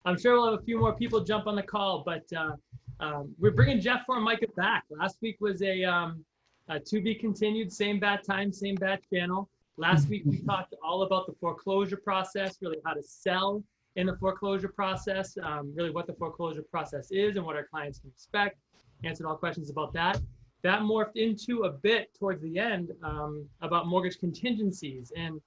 I'm sure we'll have a few more people jump on the call, but we're bringing Jeff Formica back. Last week was a to be continued, same bat time, same bat channel. Last week we talked all about the foreclosure process, really how to sell in the foreclosure process, really what the foreclosure process is and what our clients can expect. Answered all questions about that. That morphed into a bit towards the end about mortgage contingencies and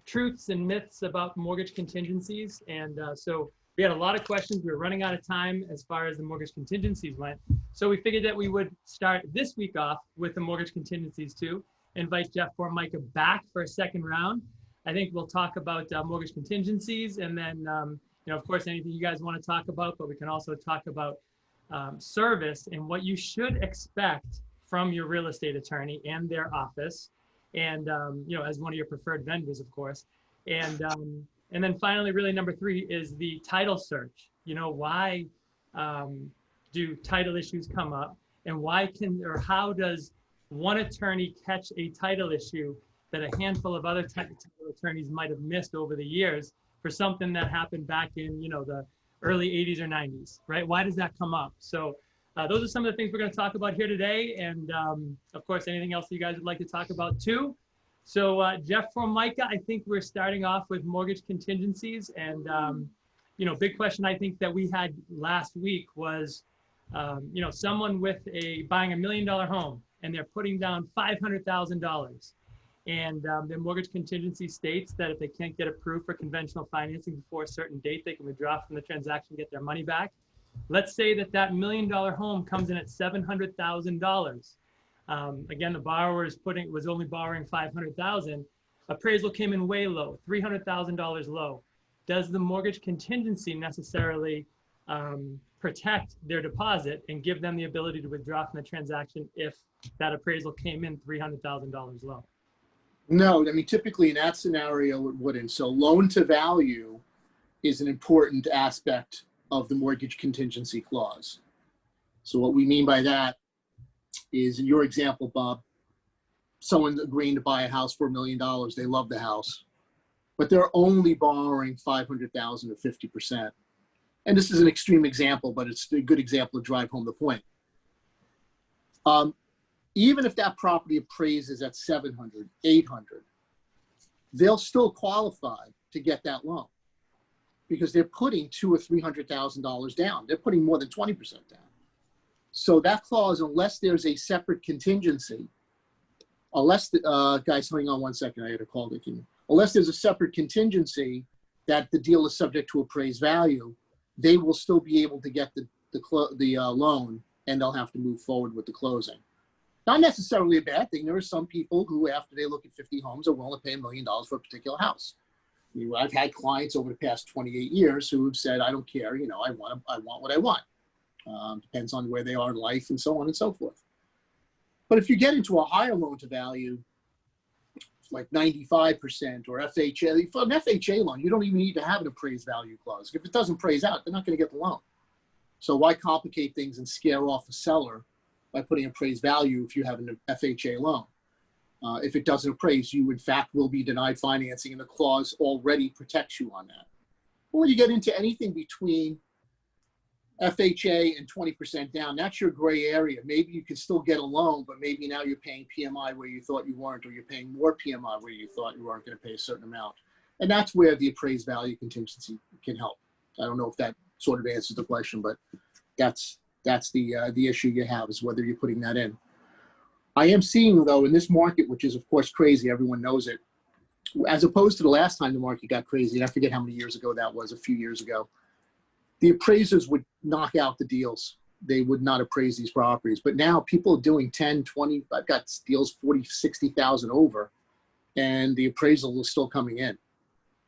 truths and myths about mortgage contingencies. And so we had a lot of questions. We were running out of time as far as the mortgage contingencies went. So we figured that we would start this week off with the mortgage contingencies too. Invite Jeff Formica back for a second round. I think we'll talk about mortgage contingencies and then, of course, anything you guys want to talk about, but we can also talk about service and what you should expect from your real estate attorney and their office. And, as one of your preferred vendors, of course. And then finally, really number 3 is the title search. Why do title issues come up and how does one attorney catch a title issue that a handful of other title attorneys might have missed over the years for something that happened back in, the early 80s or 90s, right? Why does that come up? So those are some of the things we're going to talk about here today. And of course, anything else you guys would like to talk about too. So Jeff Formica, I think we're starting off with mortgage contingencies. And, big question I think that we had last week was, someone buying $1 million home and they're putting down $500,000. And their mortgage contingency states that if they can't get approved for conventional financing before a certain date, they can withdraw from the transaction, get their money back. Let's say that $1 million home comes in at $700,000. Again, the borrower was only borrowing $500,000. Appraisal came in way low, $300,000 low. Does the mortgage contingency necessarily protect their deposit and give them the ability to withdraw from the transaction if that appraisal came in $300,000 low? No, typically in that scenario, it wouldn't. So loan to value is an important aspect of the mortgage contingency clause. So what we mean by that is, in your example, Bob, someone's agreeing to buy a house for $1 million. They love the house, but they're only borrowing $500,000 or 50%. And this is an extreme example, but it's a good example to drive home the point. Even if that property appraises at 700, 800, they'll still qualify to get that loan because they're putting $200,000 or $300,000 down. They're putting more than 20% down. So that clause, unless there's a separate contingency, guys, hang on one second, I had a call that came in. Unless there's a separate contingency that the deal is subject to appraised value, they will still be able to get the loan, and they'll have to move forward with the closing. Not necessarily a bad thing. There are some people who, after they look at 50 homes, are willing to pay $1 million for a particular house. I've had clients over the past 28 years who have said, I don't care, I want what I want. Depends on where they are in life and so on and so forth. But if you get into a higher loan to value, like 95% or FHA, for an FHA loan, you don't even need to have an appraised value clause. If it doesn't appraise out, they're not going to get the loan. So why complicate things and scare off a seller by putting appraised value if you have an FHA loan? If it doesn't appraise, you in fact will be denied financing, and the clause already protects you on that. But when you get into anything between FHA and 20% down, that's your gray area. Maybe you can still get a loan, but maybe now you're paying PMI where you thought you weren't, or you're paying more PMI where you thought you weren't going to pay a certain amount. And that's where the appraised value contingency can help. I don't know if that sort of answers the question, but that's the issue you have, is whether you're putting that in. I am seeing, though, in this market, which is, of course, crazy, everyone knows it, as opposed to the last time the market got crazy, and I forget how many years ago that was, a few years ago, the appraisers would knock out the deals. They would not appraise these properties. But now people are doing 10, 20, I've got deals 40, 60,000 over, and the appraisal is still coming in.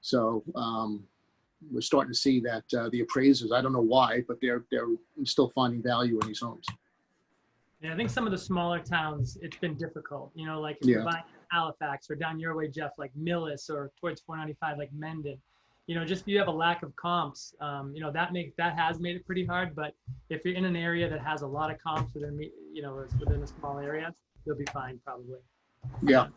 So we're starting to see that the appraisers, I don't know why, but they're still finding value in these homes. Yeah, I think some of the smaller towns, it's been difficult. Like if you're buying Halifax or down your way, Jeff, like Millis, or towards 495, like Mendon, just you have a lack of comps. That has made it pretty hard. But if you're in an area that has a lot of comps within a small area, you'll be fine probably. Yeah.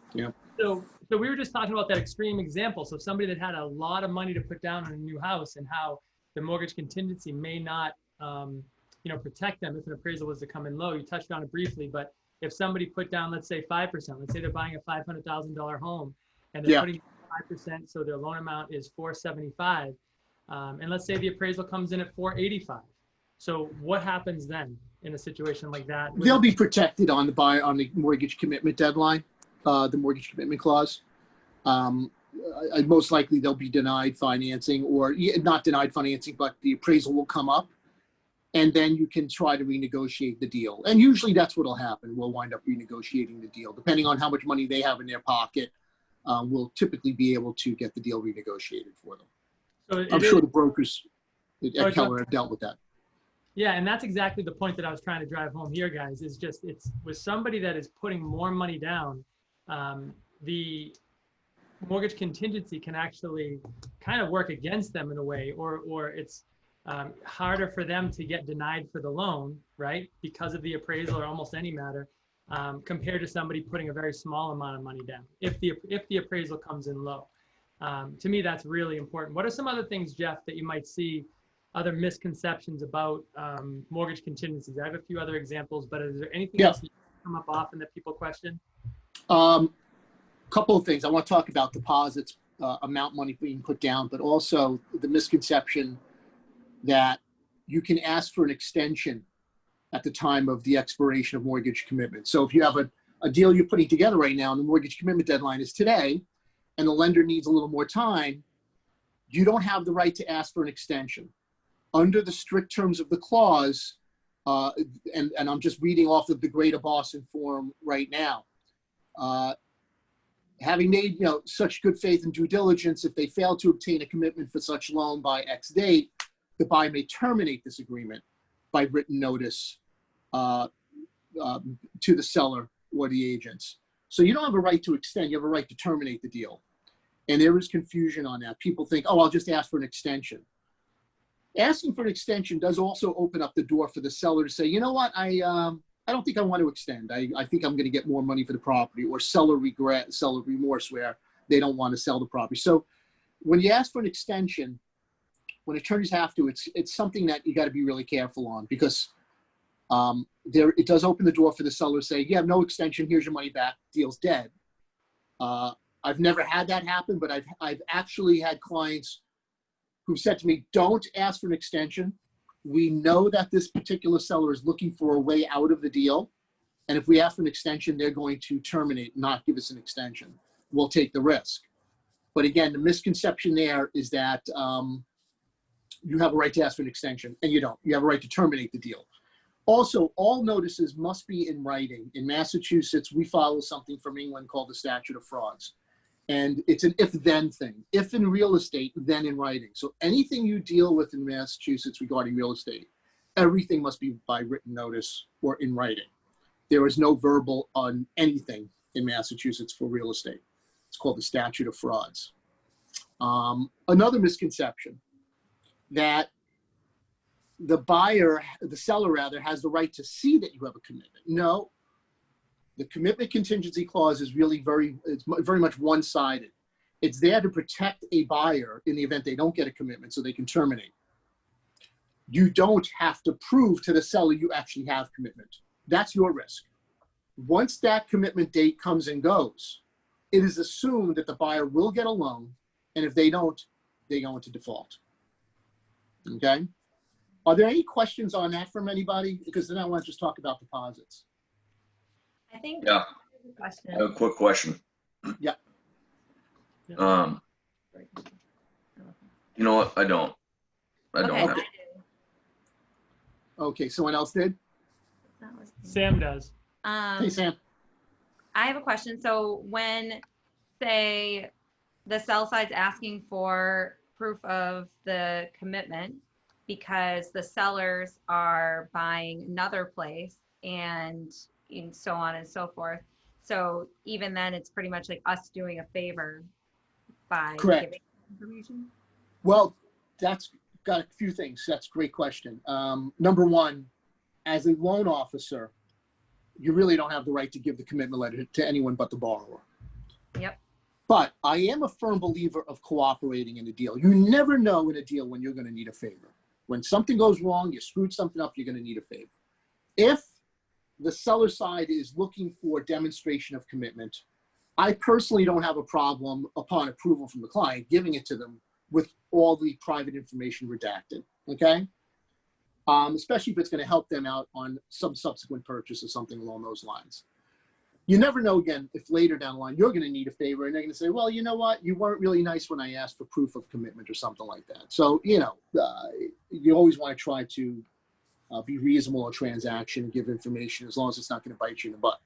So we were just talking about that extreme example. So somebody that had a lot of money to put down on a new house, and how the mortgage contingency may not, you know, protect them if an appraisal was to come in low. You touched on it briefly, but if somebody put down, let's say 5%, let's say they're buying a $500,000 home and they're putting 5%, so their loan amount is 475, and let's say the appraisal comes in at 485. So what happens then in a situation like that? They'll be protected on the mortgage commitment deadline, the mortgage commitment clause. Most likely they'll be denied financing, or not denied financing, but the appraisal will come up, and then you can try to renegotiate the deal. And usually that's what'll happen. We'll wind up renegotiating the deal. Depending on how much money they have in their pocket, we'll typically be able to get the deal renegotiated for them. So I'm sure the brokers at Keller have dealt with that. Yeah, and that's exactly the point that I was trying to drive home here, guys, is just it's with somebody that is putting more money down, the mortgage contingency can actually kind of work against them in a way, or it's harder for them to get denied for the loan, right, because of the appraisal or almost any matter, compared to somebody putting a very small amount of money down if the appraisal comes in low. To me, that's really important. What are some other things, Jeff, that you might see, other misconceptions about mortgage contingencies? I have a few other examples, but is there anything else that come up often that people question? Couple of things. I want to talk about deposits, amount money being put down, but also the misconception that you can ask for an extension at the time of the expiration of mortgage commitment. So if you have a deal you're putting together right now and the mortgage commitment deadline is today, and the lender needs a little more time, you don't have the right to ask for an extension. Under the strict terms of the clause, and I'm just reading off of the Greater Boston Forum right now, having made such good faith and due diligence, if they fail to obtain a commitment for such loan by X date, the buyer may terminate this agreement by written notice to the seller or the agents. So you don't have a right to extend, you have a right to terminate the deal. And there is confusion on that. People think, oh, I'll just ask for an extension. Asking for an extension does also open up the door for the seller to say, you know what, I don't think I want to extend. I think I'm going to get more money for the property, or seller regret, seller remorse, where they don't want to sell the property. So when you ask for an extension, when attorneys have to, it's something that you got to be really careful on, because it does open the door for the seller to say, yeah, no extension, here's your money back, deal's dead. I've never had that happen, but I've actually had clients who said to me, don't ask for an extension. We know that this particular seller is looking for a way out of the deal. And if we ask for an extension, they're going to terminate, not give us an extension. We'll take the risk. But again, the misconception there is that you have a right to ask for an extension, and you don't. You have a right to terminate the deal. Also, all notices must be in writing. In Massachusetts, we follow something from England called the statute of frauds. And it's an if-then thing. If in real estate, then in writing. So anything you deal with in Massachusetts regarding real estate, everything must be by written notice or in writing. There is no verbal on anything in Massachusetts for real estate. It's called the statute of frauds. Another misconception, that the seller rather, has the right to see that you have a commitment. No. The commitment contingency clause is really it's very much one-sided. It's there to protect a buyer in the event they don't get a commitment so they can terminate. You don't have to prove to the seller you actually have commitment. That's your risk. Once that commitment date comes and goes, it is assumed that the buyer will get a loan, and if they don't, they go into default. Okay? Are there any questions on that from anybody? Because then I want to just talk about deposits. I think. Yeah. I have a quick question. Yeah. You know what? I don't Okay. have it. Okay, someone else did? Sam does. Hey, Sam. I have a question. So when, say, the sell side's asking for proof of the commitment because the sellers are buying another place and so on and so forth. So even then, it's pretty much like us doing a favor by giving information? Well, that's got a few things. That's a great question. Number one, as a loan officer, you really don't have the right to give the commitment letter to anyone but the borrower. Yep. But I am a firm believer of cooperating in a deal. You never know in a deal when you're going to need a favor. When something goes wrong, you screwed something up, you're going to need a favor. If the seller side is looking for demonstration of commitment, I personally don't have a problem upon approval from the client giving it to them with all the private information redacted, okay? Especially if it's going to help them out on some subsequent purchase or something along those lines. You never know, again, if later down the line you're going to need a favor and they're going to say, well, you know what, you weren't really nice when I asked for proof of commitment or something like that. So, you know, you always want to try to be reasonable on transaction and give information as long as it's not going to bite you in the butt.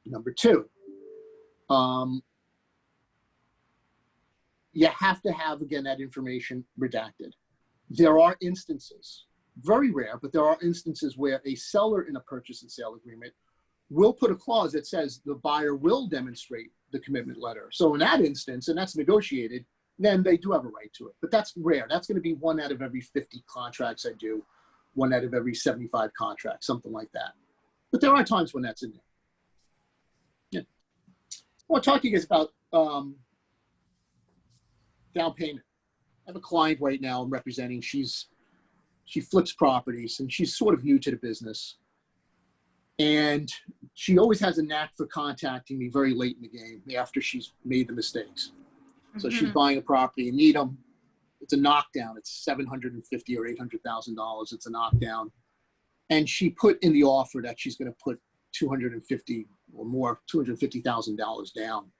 Number two, you have to have, again, that information redacted. There are instances, very rare, but there are instances where a seller in a purchase and sale agreement will put a clause that says the buyer will demonstrate the commitment letter. So in that instance, and that's negotiated, then they do have a right to it. But that's rare. That's going to be 1 out of every 50 contracts I do, 1 out of every 75 contracts, something like that. But there are times when that's in there. Yeah. I want to talk to you guys about down payment. I have a client right now I'm representing. She flips properties and she's sort of new to the business. And she always has a knack for contacting me very late in the game after she's made the mistakes. So she's buying a property in Needham. It's a knockdown. It's $750,000 or $800,000. It's a knockdown. And she put in the offer that she's going to put $250,000 or more, $250,000 down.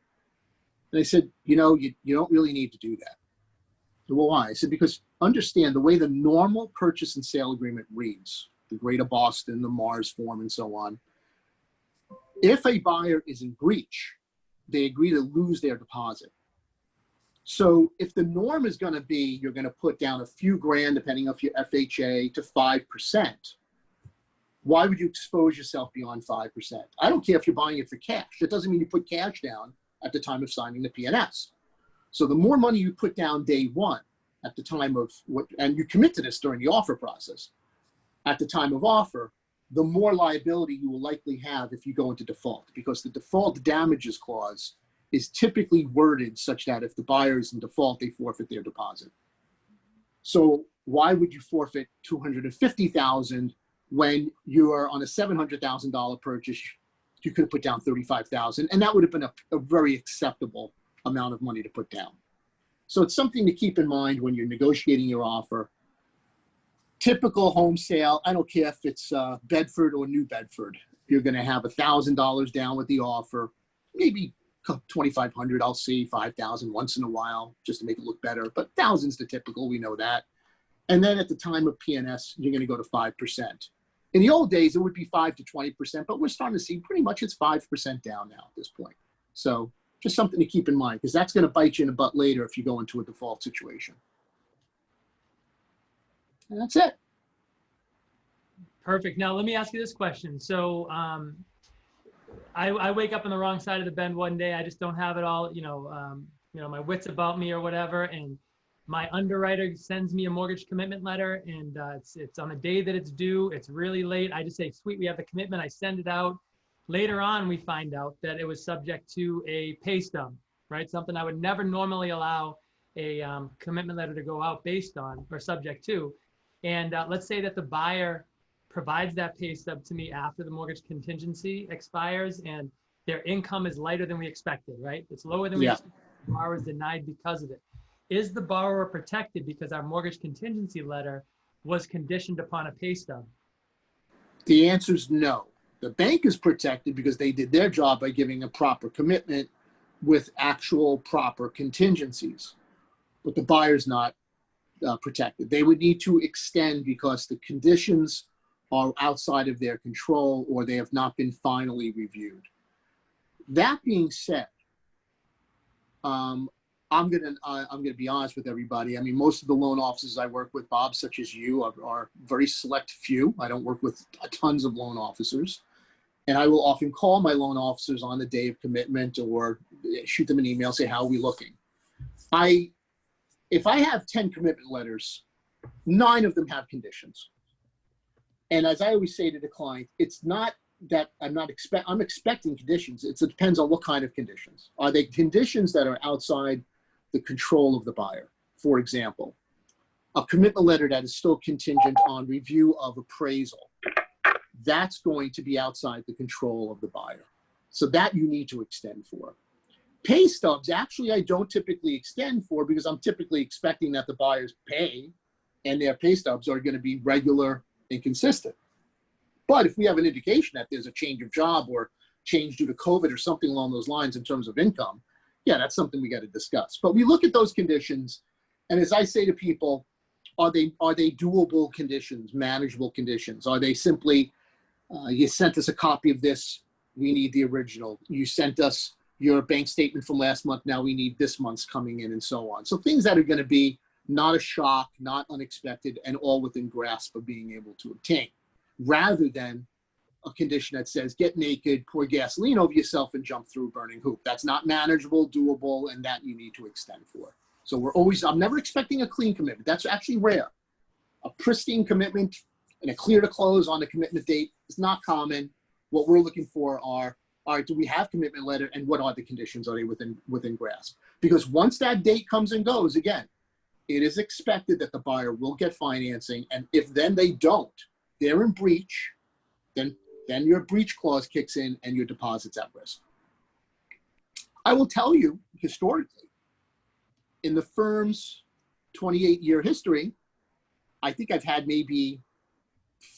And I said, you know, you don't really need to do that. Well, why? I said, because understand the way the normal purchase and sale agreement reads, the Greater Boston, the Mars form, and so on. If a buyer is in breach, they agree to lose their deposit. So if the norm is going to be you're going to put down a few grand, depending on your FHA, to 5%, why would you expose yourself beyond 5%? I don't care if you're buying it for cash. That doesn't mean you put cash down at the time of signing the PNS. So the more money you put down day one at the time of what, and you commit to this during the offer process, at the time of offer, the more liability you will likely have if you go into default, because the default damages clause is typically worded such that if the buyer is in default, they forfeit their deposit. So why would you forfeit $250,000 when you are on a $700,000 purchase? You could have put down $35,000, and that would have been a very acceptable amount of money to put down. So it's something to keep in mind when you're negotiating your offer. Typical home sale, I don't care if it's Bedford or New Bedford, you're going to have $1,000 down with the offer, maybe $2,500, I'll see $5,000 once in a while just to make it look better, but thousands the typical, we know that. And then at the time of PNS, you're going to go to 5%. In the old days, it would be 5 to 20%, but we're starting to see pretty much it's 5% down now at this point. So just something to keep in mind, because that's going to bite you in the butt later if you go into a default situation. And that's it. Perfect. Now, let me ask you this question. So I wake up on the wrong side of the bed one day. I just don't have it all, my wits about me or whatever. And my underwriter sends me a mortgage commitment letter, and it's on the day that it's due. It's really late. I just say, sweet, we have the commitment. I send it out. Later on, we find out that it was subject to a pay stub, right? Something I would never normally allow a commitment letter to go out based on or subject to. And let's say that the buyer provides that pay stub to me after the mortgage contingency expires and their income is lighter than we expected, right? It's lower than we expected. The borrower is denied because of it. Is the borrower protected because our mortgage contingency letter was conditioned upon a pay stub? The answer is no. The bank is protected because they did their job by giving a proper commitment with actual proper contingencies, but the buyer's not protected. They would need to extend because the conditions are outside of their control or they have not been finally reviewed. That being said, I'm gonna be honest with everybody. I mean, most of the loan officers I work with, Bob, such as you, are very select few. I don't work with tons of loan officers. And I will often call my loan officers on the day of commitment or shoot them an email, say, how are we looking? If I have 10 commitment letters, 9 of them have conditions. And as I always say to the client, it's not that I'm expecting conditions. It depends on what kind of conditions. Are they conditions that are outside the control of the buyer? For example, a commitment letter that is still contingent on review of appraisal. That's going to be outside the control of the buyer. So that you need to extend for. Pay stubs, actually, I don't typically extend for because I'm typically expecting that the buyers pay and their pay stubs are going to be regular and consistent. But if we have an indication that there's a change of job or change due to COVID or something along those lines in terms of income, yeah, that's something we got to discuss. But we look at those conditions, and as I say to people, are they doable conditions, manageable conditions? Are they simply, you sent us a copy of this, we need the original. You sent us your bank statement from last month, now we need this month's coming in, and so on. So things that are going to be not a shock, not unexpected, and all within grasp of being able to obtain, rather than a condition that says get naked, pour gasoline over yourself, and jump through a burning hoop. That's not manageable, doable, and that you need to extend for. So I'm never expecting a clean commitment. That's actually rare. A pristine commitment and a clear to close on the commitment date is not common. What we're looking for are, all right, do we have commitment letter, and what are the conditions? Are they within grasp? Because once that date comes and goes, again, it is expected that the buyer will get financing, and if then they don't, they're in breach, then your breach clause kicks in and your deposit's at risk. I will tell you, historically, in the firm's 28-year history, I think I've had maybe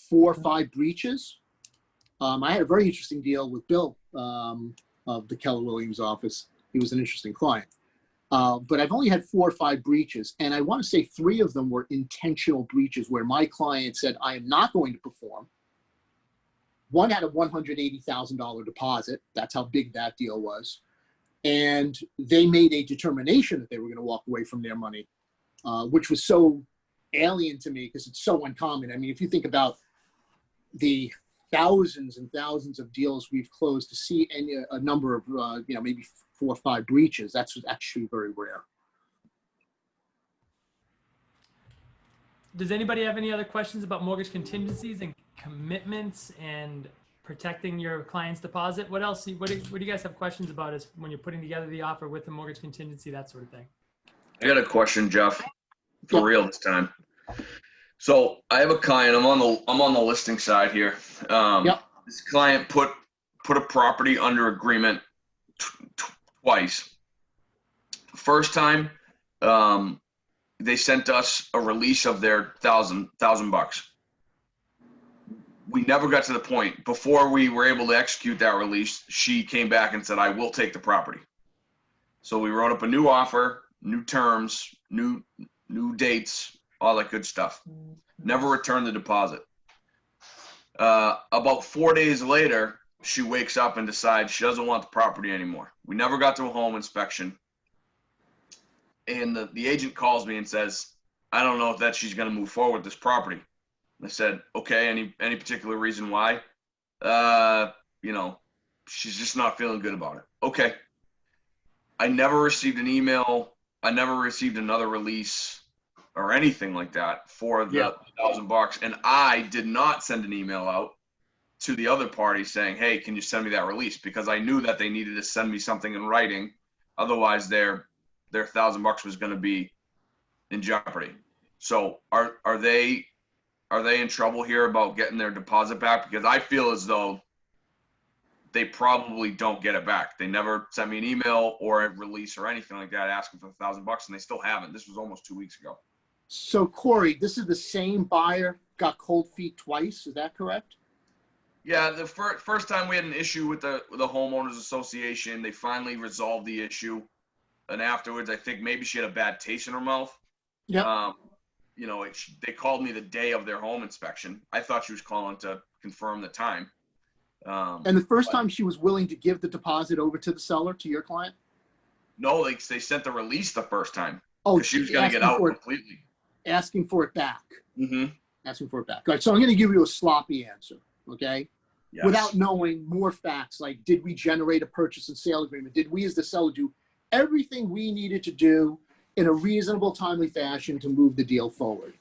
4 or 5 breaches. I had a very interesting deal with Bill of the Keller Williams office. He was an interesting client. But I've only had 4 or 5 breaches, and I want to say 3 of them were intentional breaches where my client said, I am not going to perform. One had a $180,000 deposit. That's how big that deal was. And they made a determination that they were going to walk away from their money, which was so alien to me because it's so uncommon. I mean, if you think about the thousands and thousands of deals we've closed, to see a number of, maybe 4 or 5 breaches, that's actually very rare. Does anybody have any other questions about mortgage contingencies and commitments and protecting your client's deposit? What else? What do you guys have questions about as when you're putting together the offer with the mortgage contingency, that sort of thing? I got a question, Jeff, for real this time. So I have a client. I'm on the listing side here. This client put a property under agreement twice. First time, they sent us a release of their $1,000. We never got to the point. Before we were able to execute that release, she came back and said, I will take the property. So we wrote up a new offer, new terms, new dates, all that good stuff. Never returned the deposit. About 4 days later, she wakes up and decides she doesn't want the property anymore. We never got to a home inspection. And the agent calls me and says, I don't know if she's going to move forward with this property. I said, okay, any particular reason why? She's just not feeling good about it. Okay. I never received an email. I never received another release or anything like that for the $1,000. And I did not send an email out to the other party saying, hey, can you send me that release? Because I knew that they needed to send me something in writing. Otherwise their $1,000 was going to be in jeopardy. So are they in trouble here about getting their deposit back? Because I feel as though they probably don't get it back. They never sent me an email or a release or anything like that asking for the $1,000, and they still haven't. This was almost 2 weeks ago. So Corey, this is the same buyer got cold feet twice. Is that correct? Yeah, the first time we had an issue with the homeowners association, they finally resolved the issue, and afterwards, I think maybe she had a bad taste in her mouth. Yeah. They called me the day of their home inspection. I thought she was calling to confirm the time. And the first time she was willing to give the deposit over to the seller, to your client? No, they sent the release the first time. Oh, she was going to get out completely. Asking for it back. Mm-hmm. Asking for it back. All right, so I'm going to give you a sloppy answer, okay? Yes. Without knowing more facts, like did we generate a purchase and sale agreement? Did we as the seller do everything we needed to do in a reasonable, timely fashion to move the deal forward?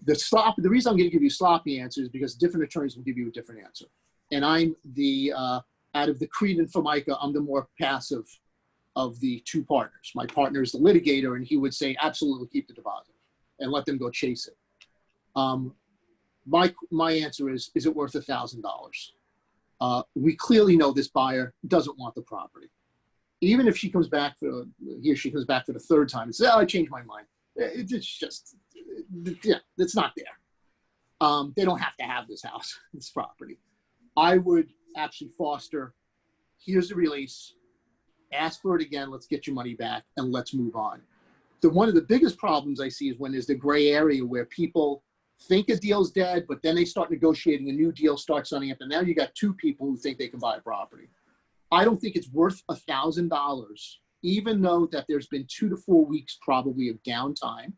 The reason I'm going to give you a sloppy answer is because different attorneys will give you a different answer. and I'm the, out of the Creed and Formica, I'm the more passive of the two partners. My partner is the litigator, and he would say, absolutely keep the deposit and let them go chase it. My answer is it worth $1,000? We clearly know this buyer doesn't want the property. Even if she comes back for the third time and says, oh, I changed my mind. It's just, yeah, it's not there. They don't have to have this house, this property. I would actually foster, here's the release, ask for it again, let's get your money back, and let's move on. One of the biggest problems I see is when there's the gray area where people think a deal's dead, but then they start negotiating a new deal, start signing up, and now you got two people who think they can buy a property. I don't think it's worth $1,000, even though that there's been 2 to 4 weeks probably of downtime,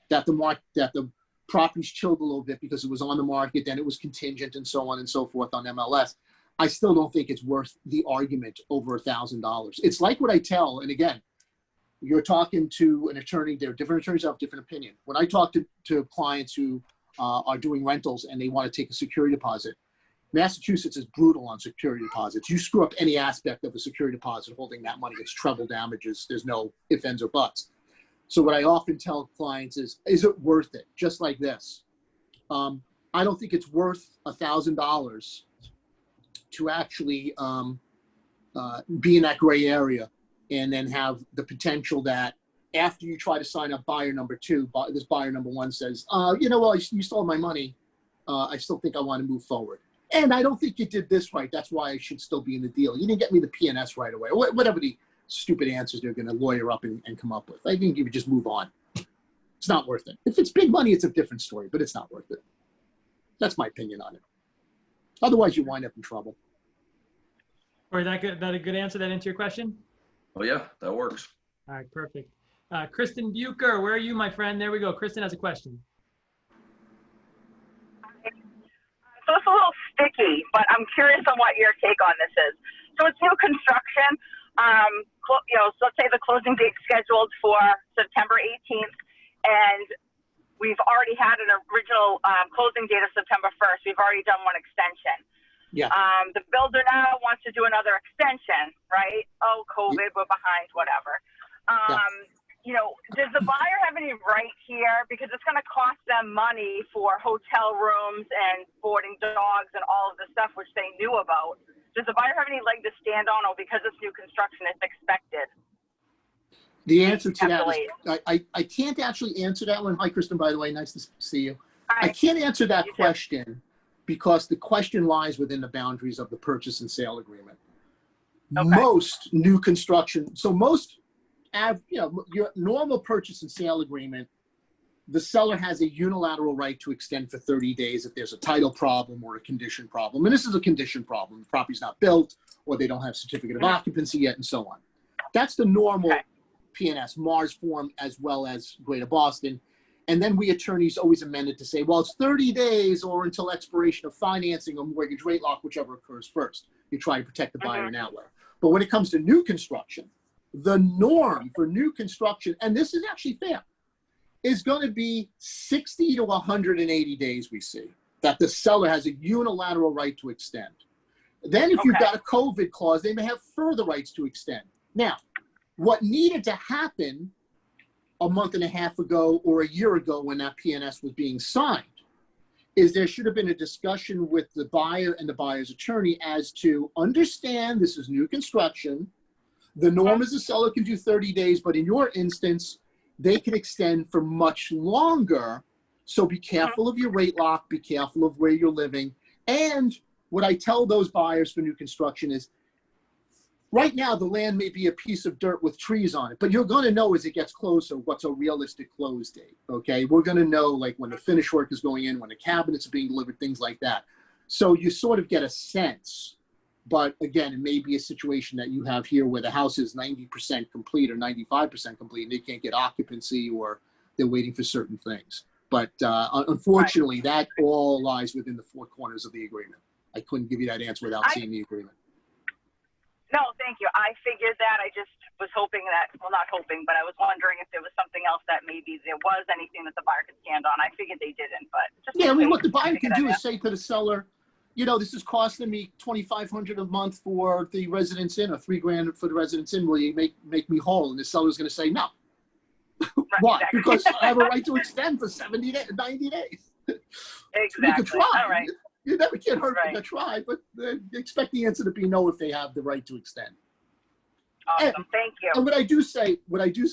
that the property's chilled a little bit because it was on the market, then it was contingent and so on and so forth on MLS. I still don't think it's worth the argument over $1,000. It's like what I tell, and again, you're talking to an attorney, there are different attorneys have different opinion. When I talk to clients who are doing rentals and they want to take a security deposit, Massachusetts is brutal on security deposits. You screw up any aspect of a security deposit holding that money, it's treble damages. There's no ifs, ands, or buts. So what I often tell clients is it worth it? Just like this. I don't think it's worth $1,000 to actually be in that gray area and then have the potential that after you try to sign up buyer number 2, this buyer number 1 says, you know what, you stole my money. I still think I want to move forward. And I don't think you did this right. That's why I should still be in the deal. You didn't get me the P&S right away. Whatever the stupid answers they're going to lawyer up and come up with. I think you would just move on. It's not worth it. If it's big money, it's a different story, but it's not worth it. That's my opinion on it. Otherwise, you wind up in trouble. Or that a good answer that answer your question? Oh yeah, that works. All right, perfect. Kristen Bucher, where are you, my friend? There we go. Kristen has a question. So it's a little sticky, but I'm curious on what your take on this is. So it's new construction. So let's say the closing date scheduled for September 18th, and we've already had an original closing date of September 1st. We've already done one extension. Yeah. The builder now wants to do another extension, right? Oh, COVID, we're behind, whatever. Does the buyer have any right here? Because it's going to cost them money for hotel rooms and boarding dogs and all of the stuff which they knew about. Does the buyer have any leg to stand on, or because it's new construction, it's expected? The answer to that is, I can't actually answer that one. Hi, Kristen, by the way, nice to see you. Hi. I can't answer that question because the question lies within the boundaries of the purchase and sale agreement. Okay. Most new construction, so most, your normal purchase and sale agreement, the seller has a unilateral right to extend for 30 days if there's a title problem or a condition problem. And this is a condition problem. The property's not built, or they don't have certificate of occupancy yet, and so on. That's the normal P&S, Mars form, as well as Greater Boston. And then we attorneys always amended to say, well, it's 30 days or until expiration of financing or mortgage rate lock, whichever occurs first. You try to protect the buyer in that way. But when it comes to new construction, the norm for new construction, and this is actually fair, is going to be 60 to 180 days, we see, that the seller has a unilateral right to extend. Then if you've got a COVID clause, they may have further rights to extend. Now, what needed to happen a month and a half ago or a year ago when that P&S was being signed is there should have been a discussion with the buyer and the buyer's attorney as to understand this is new construction. The norm is the seller can do 30 days, but in your instance, they can extend for much longer. So be careful of your rate lock, be careful of where you're living. And what I tell those buyers for new construction is, right now the land may be a piece of dirt with trees on it, but you're going to know as it gets closer what's a realistic close date, okay? We're going to know like when the finish work is going in, when the cabinets are being delivered, things like that. So you sort of get a sense. But again, it may be a situation that you have here where the house is 90% complete or 95% complete and they can't get occupancy or they're waiting for certain things. But unfortunately, that all lies within the four corners of the agreement. I couldn't give you that answer without seeing the agreement. No, thank you. I figured that. I just was hoping that, well, not hoping, but I was wondering if there was something else that maybe there was anything that the buyer could stand on. I figured they didn't, but just yeah, I mean, what the buyer can do is say to the seller, you know, this is costing me $2,500 a month for the Residence Inn or $3,000 for the Residence Inn. Will you make me whole? And the seller's going to say no. Why? Exactly. Because I have a right to extend for 70 days, 90 days. Exactly. You could try. All right. You never get hurt Right. to try, but expect the answer to be no if they have the right to extend. Awesome. Thank you. And what I do say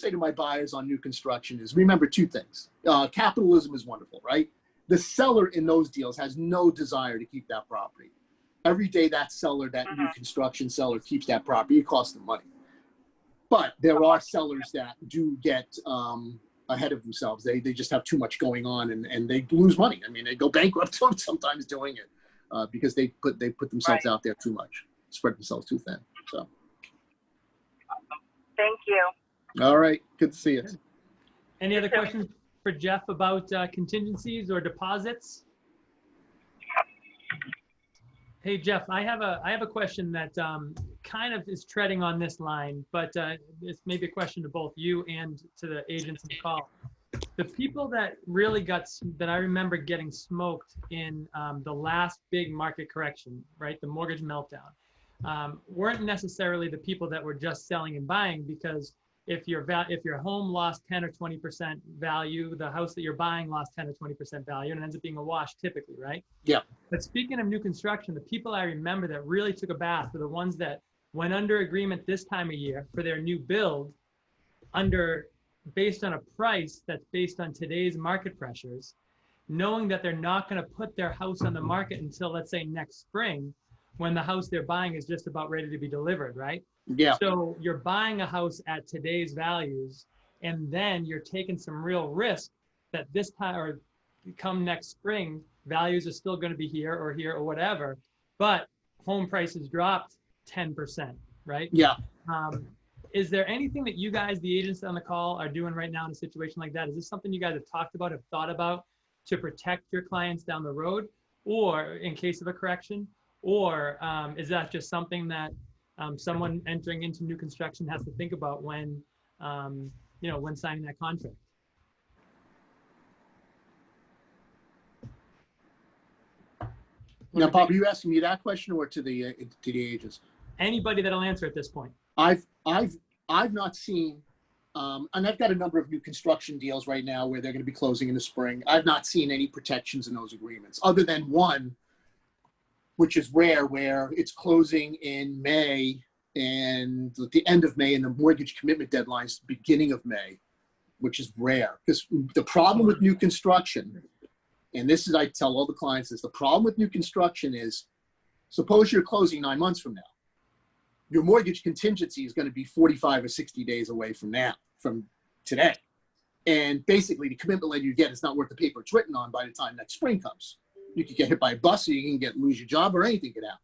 to my buyers on new construction is remember two things. Capitalism is wonderful, right? The seller in those deals has no desire to keep that property. Every day that seller, that new construction seller keeps that property, it costs them money. But there are sellers that do get ahead of themselves. They just have too much going on and they lose money. I mean, they go bankrupt sometimes doing it because they put themselves out there too much, spread themselves too thin. So. Thank you. All right. Good to see you. Any other questions for Jeff about contingencies or deposits? Hey, Jeff, I have a question that kind of is treading on this line, but it's maybe a question to both you and to the agents in the call. The people that really that I remember getting smoked in the last big market correction, right? The mortgage meltdown, weren't necessarily the people that were just selling and buying, because if your home lost 10 or 20% value, the house that you're buying lost 10 or 20% value, and it ends up being a wash typically, right? Yeah. But speaking of new construction, the people I remember that really took a bath were the ones that went under agreement this time of year for their new build based on a price that's based on today's market pressures, knowing that they're not going to put their house on the market until, let's say, next spring, when the house they're buying is just about ready to be delivered, right? Yeah. So you're buying a house at today's values, and then you're taking some real risk that this time or come next spring, values are still going to be here or whatever, but home prices dropped 10%, right? Yeah. Is there anything that you guys, the agents on the call, are doing right now in a situation like that? Is this something you guys have talked about, have thought about to protect your clients down the road, or in case of a correction? Or is that just something that someone entering into new construction has to think about when, when signing that contract? Now, Bob, are you asking me that question or to the agents? Anybody that'll answer at this point. I've not seen, and I've got a number of new construction deals right now where they're going to be closing in the spring. I've not seen any protections in those agreements, other than one, which is rare, where it's closing in May and at the end of May, and the mortgage commitment deadline is the beginning of May, which is rare. Because the problem with new construction, and this is, I tell all the clients this, the problem with new construction is, suppose you're closing 9 months from now. Your mortgage contingency is going to be 45 or 60 days away from today. And basically the commitment letter you get is not worth the paper it's written on by the time next spring comes. You could get hit by a bus, or you can lose your job, or anything could happen.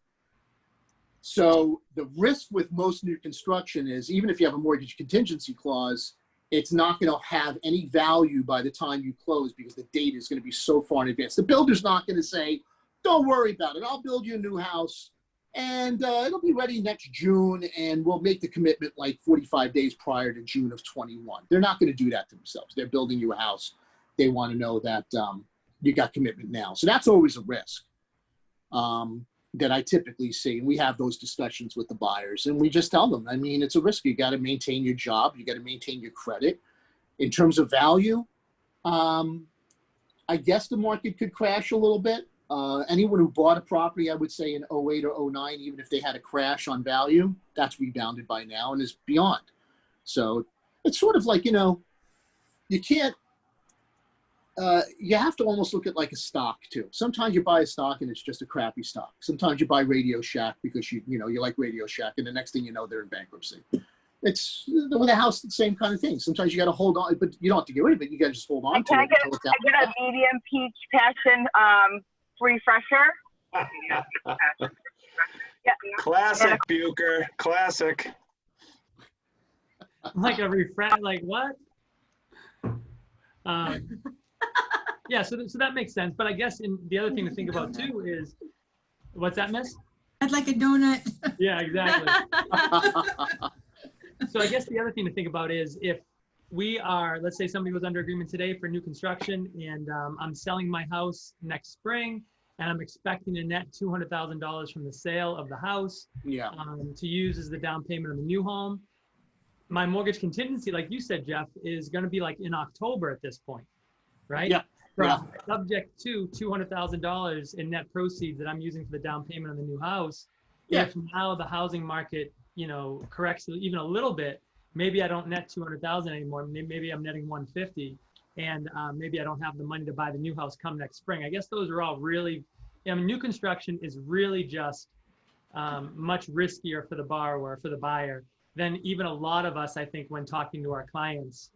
So the risk with most new construction is, even if you have a mortgage contingency clause, it's not going to have any value by the time you close, because the date is going to be so far in advance. The builder's not going to say, don't worry about it, I'll build you a new house and it'll be ready next June, and we'll make the commitment like 45 days prior to June of 21. They're not going to do that to themselves. They're building you a house. They want to know that you got commitment now. So that's always a risk that I typically see. And we have those discussions with the buyers, and we just tell them, I mean, it's a risk. You got to maintain your job. You got to maintain your credit. In terms of value, I guess the market could crash a little bit. Anyone who bought a property, I would say in 08 or 09, even if they had a crash on value, that's rebounded by now and is beyond. So it's sort of like, you can't, you have to almost look at like a stock too. Sometimes you buy a stock and it's just a crappy stock. Sometimes you buy Radio Shack because you like Radio Shack, and the next thing you know, they're in bankruptcy. It's with a house, the same kind of thing. Sometimes you got to hold on, but you don't have to get rid of it. You got to just hold on to it. I get a medium peach passion refresher. Yeah. Classic, Bucher. Classic. Like a refresh, like what? Yeah, so that makes sense. But I guess the other thing to think about too is, what's that, miss? I'd like a donut. Yeah, exactly. So I guess the other thing to think about is, if we are, let's say somebody was under agreement today for new construction, and I'm selling my house next spring, and I'm expecting to net $200,000 from the sale of the house Yeah. to use as the down payment on the new home. My mortgage contingency, like you said, Jeff, is going to be like in October at this point, right? Yeah. Yeah. Subject to $200,000 in net proceeds that I'm using for the down payment on the new house. Yeah. If now the housing market, corrects even a little bit, maybe I don't net 200,000 anymore. Maybe I'm netting 150, and maybe I don't have the money to buy the new house come next spring. I guess those are all really, new construction is really just much riskier for the borrower, for the buyer, than even a lot of us, I think, when talking to our clients,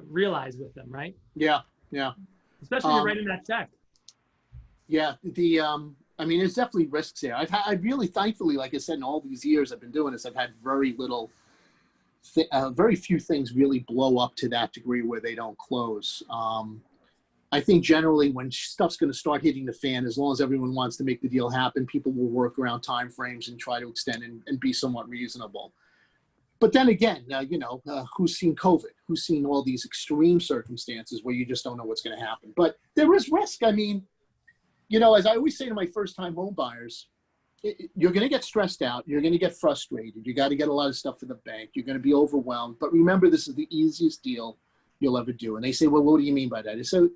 realize with them, right? Yeah. Yeah. Especially when you're writing that check. Yeah. There's definitely risks there. I've really, thankfully, like I said, in all these years I've been doing this, I've had very few things really blow up to that degree where they don't close. I think generally when stuff's going to start hitting the fan, as long as everyone wants to make the deal happen, people will work around timeframes and try to extend and be somewhat reasonable. But then again, who's seen COVID? Who's seen all these extreme circumstances where you just don't know what's going to happen? But there is risk. As I always say to my first-time home buyers, you're going to get stressed out. You're going to get frustrated. You got to get a lot of stuff for the bank. You're going to be overwhelmed. But remember, this is the easiest deal you'll ever do. And they say, well, what do you mean by that? So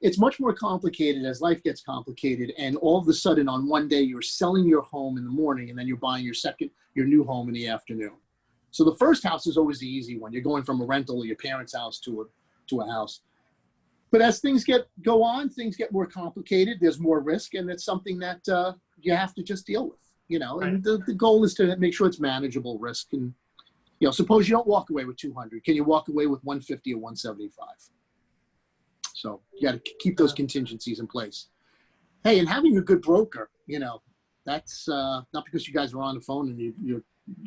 it's much more complicated as life gets complicated. And all of a sudden, on one day, you're selling your home in the morning, and then you're buying your new home in the afternoon. So the first house is always the easy one. You're going from a rental or your parents' house to a house. But as things go on, things get more complicated. There's more risk, and it's something that you have to just deal with. Right. And the goal is to make sure it's manageable risk. And suppose you don't walk away with 200, can you walk away with 150 or 175? So you got to keep those contingencies in place. Hey, and having a good broker, that's not because you guys are on the phone and you're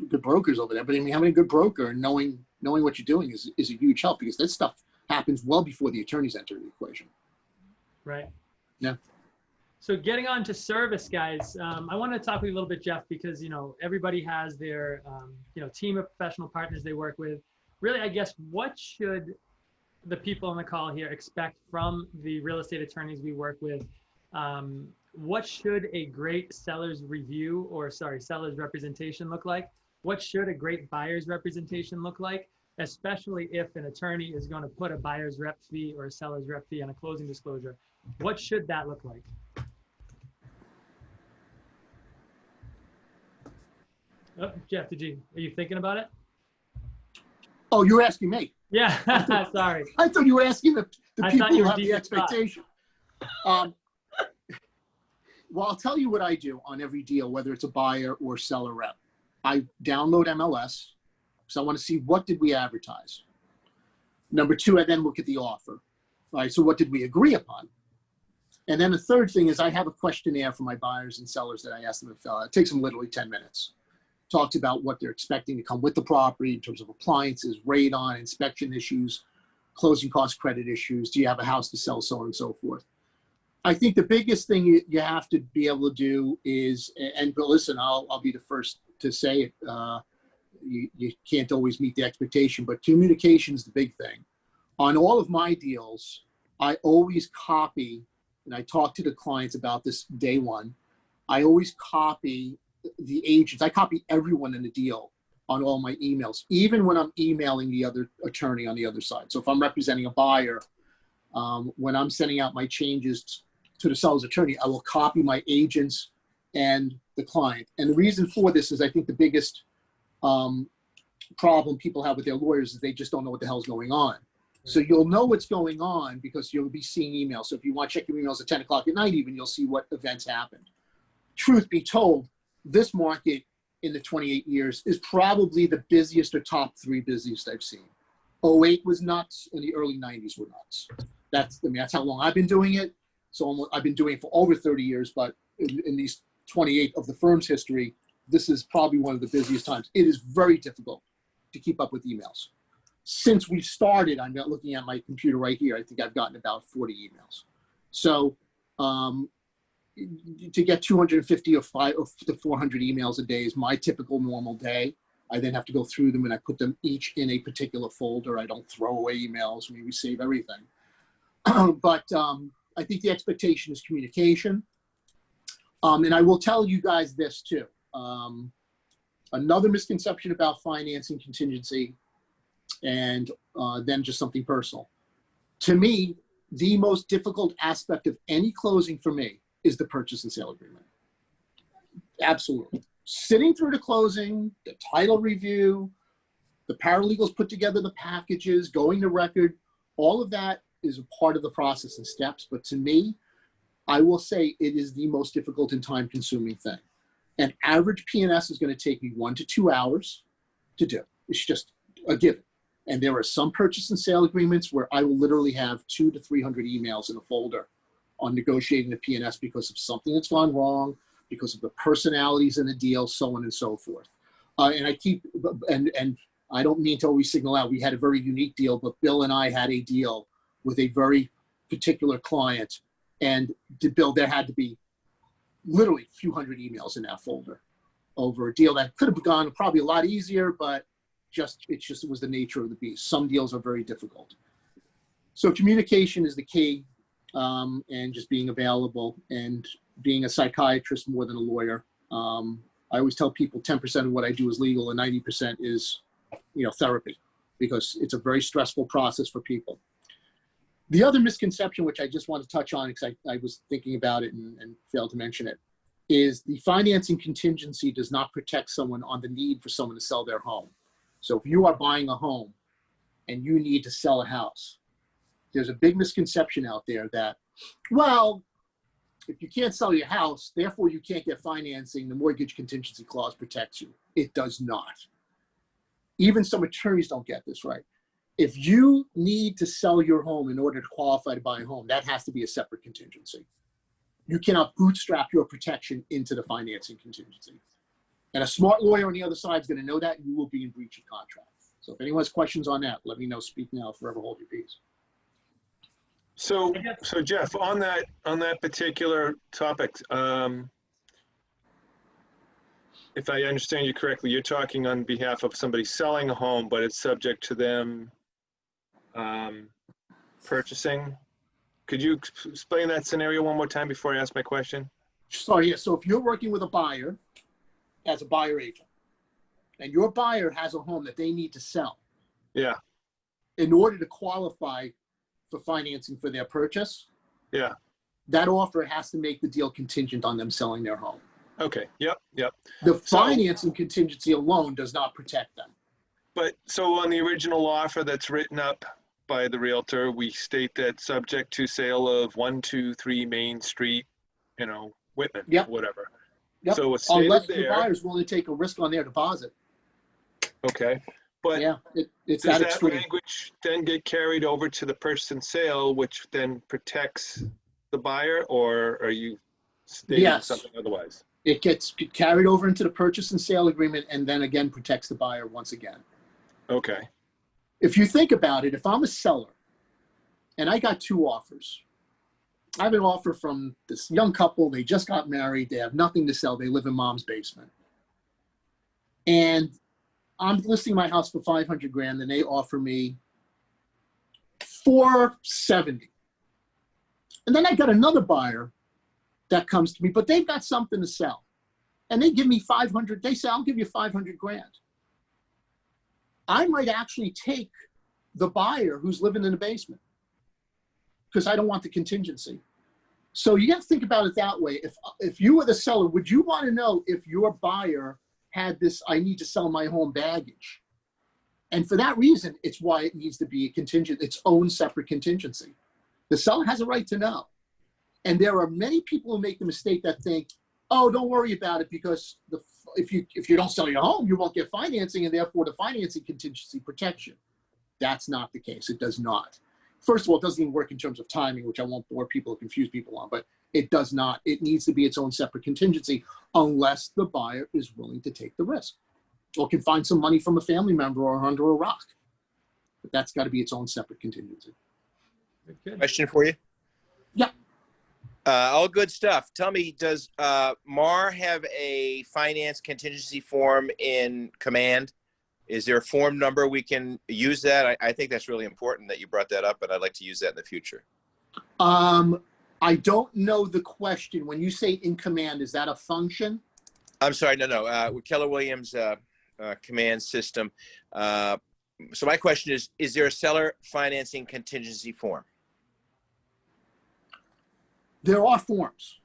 good brokers over there, but having a good broker and knowing what you're doing is a huge help, because this stuff happens well before the attorneys enter the equation. Right. Yeah. So getting on to service, guys, I want to talk with you a little bit, Jeff, because, everybody has their, team of professional partners they work with. Really, I guess, what should the people on the call here expect from the real estate attorneys we work with? What should a great seller's representation look like? What should a great buyer's representation look like? Especially if an attorney is going to put a buyer's rep fee or a seller's rep fee on a closing disclosure. What should that look like? Oh, Jeff, are you thinking about it? Oh, you're asking me. Yeah, sorry. I thought you were asking the people who have the deep expectation. Well, I'll tell you what I do on every deal, whether it's a buyer or seller rep. I download MLS, because I want to see what did we advertise. Number two, I then look at the offer. All right, so what did we agree upon? And then the third thing is I have a questionnaire for my buyers and sellers that I ask them to fill out. It takes them literally 10 minutes. Talks about what they're expecting to come with the property in terms of appliances, radon, inspection issues, closing cost credit issues. Do you have a house to sell, so on and so forth. I think the biggest thing you have to be able to do is, but listen, I'll be the first to say it. You can't always meet the expectation, but communication is the big thing. On all of my deals, I always copy, and I talk to the clients about this day one, I always copy the agents. I copy everyone in the deal on all my emails, even when I'm emailing the other attorney on the other side. So if I'm representing a buyer, when I'm sending out my changes to the seller's attorney, I will copy my agents and the client. And the reason for this is I think the biggest problem people have with their lawyers is they just don't know what the hell's going on. So you'll know what's going on because you'll be seeing emails. So if you want to check your emails at 10 o'clock at night even, you'll see what events happened. Truth be told, this market in the 28 years is probably the busiest or top 3 busiest I've seen. 08 was nuts, and the early 90s were nuts. That's how long I've been doing it. So I've been doing it for over 30 years, but in these 28 of the firm's history, this is probably one of the busiest times. It is very difficult to keep up with emails. Since we've started, I'm not looking at my computer right here. I think I've gotten about 40 emails. So to get 250 or 500 to 400 emails a day is my typical normal day. I then have to go through them and I put them each in a particular folder. I don't throw away emails. We save everything. But I think the expectation is communication. And I will tell you guys this too. Another misconception about financing contingency, and then just something personal. To me, the most difficult aspect of any closing for me is the purchase and sale agreement. Absolutely. Sitting through the closing, the title review, the paralegals put together the packages, going to record, all of that is a part of the process and steps. But to me, I will say it is the most difficult and time-consuming thing. An average P&S is going to take me 1 to 2 hours to do. It's just a given. And there are some purchase and sale agreements where I will literally have 200 to 300 emails in a folder on negotiating the P&S because of something that's gone wrong, because of the personalities in the deal, so on and so forth. And I don't mean to always signal out, we had a very unique deal, but Bill and I had a deal with a very particular client, and there had to be literally a few hundred emails in that folder over a deal that could have gone probably a lot easier, but it was the nature of the beast. Some deals are very difficult. So communication is the key, and just being available and being a psychiatrist more than a lawyer. I always tell people 10% of what I do is legal and 90% is, therapy, because it's a very stressful process for people. The other misconception, which I just want to touch on because I was thinking about it and failed to mention it, is the financing contingency does not protect someone on the need for someone to sell their home. So if you are buying a home and you need to sell a house, there's a big misconception out there that, well, if you can't sell your house, therefore you can't get financing, the mortgage contingency clause protects you. It does not. Even some attorneys don't get this right. If you need to sell your home in order to qualify to buy a home, that has to be a separate contingency. You cannot bootstrap your protection into the financing contingency. And a smart lawyer on the other side is going to know that, and you will be in breach of contract. So if anyone has questions on that, let me know. Speak now, forever hold your peace. So Jeff, on that particular topic, if I understand you correctly, you're talking on behalf of somebody selling a home, but it's subject to them purchasing. Could you explain that scenario one more time before I ask my question? Sorry, yeah. So if you're working with a buyer as a buyer agent, and your buyer has a home that they need to sell, yeah, in order to qualify for financing for their purchase, yeah, that offer has to make the deal contingent on them selling their home. Okay. Yep. The financing contingency alone does not protect them. But so on the original offer that's written up by the realtor, we state that subject to sale of 123 Main Street, Whitman, Yep. Whatever. Yep. So it's stated unless there. the buyer's willing to take a risk on their deposit. Okay. But yeah, it's does that that extreme. language then get carried over to the purchase and sale, which then protects the buyer, or are you stating something otherwise? It gets carried over into the purchase and sale agreement, and then again protects the buyer once again. Okay. If you think about it, if I'm a seller and I got 2 offers, I have an offer from this young couple. They just got married. They have nothing to sell. They live in mom's basement. And I'm listing my house for $500,000, and they offer me $470,000. And then I got another buyer that comes to me, but they've got something to sell. And they give me $500,000. They say, I'll give you $500,000. I might actually take the buyer who's living in the basement because I don't want the contingency. So you got to think about it that way. If you were the seller, would you want to know if your buyer had this, I need to sell my home baggage? And for that reason, it's why it needs to be a contingent, its own separate contingency. The seller has a right to know. And there are many people who make the mistake that think, oh, don't worry about it because if you don't sell your home, you won't get financing, and therefore the financing contingency protects you. That's not the case. It does not. First of all, it doesn't even work in terms of timing, which I won't bore people or confuse people on, but it does not. It needs to be its own separate contingency unless the buyer is willing to take the risk or can find some money from a family member or under a rock. But that's got to be its own separate contingency. Good. Question for you? Yeah. All good stuff. Tell me, does MAR have a finance contingency form in Command? Is there a form number we can use that? I think that's really important that you brought that up, but I'd like to use that in the future. I don't know the question. When you say in command, is that a function? I'm sorry, no. With Keller Williams command system. So my question is there a seller financing contingency form? There are forms.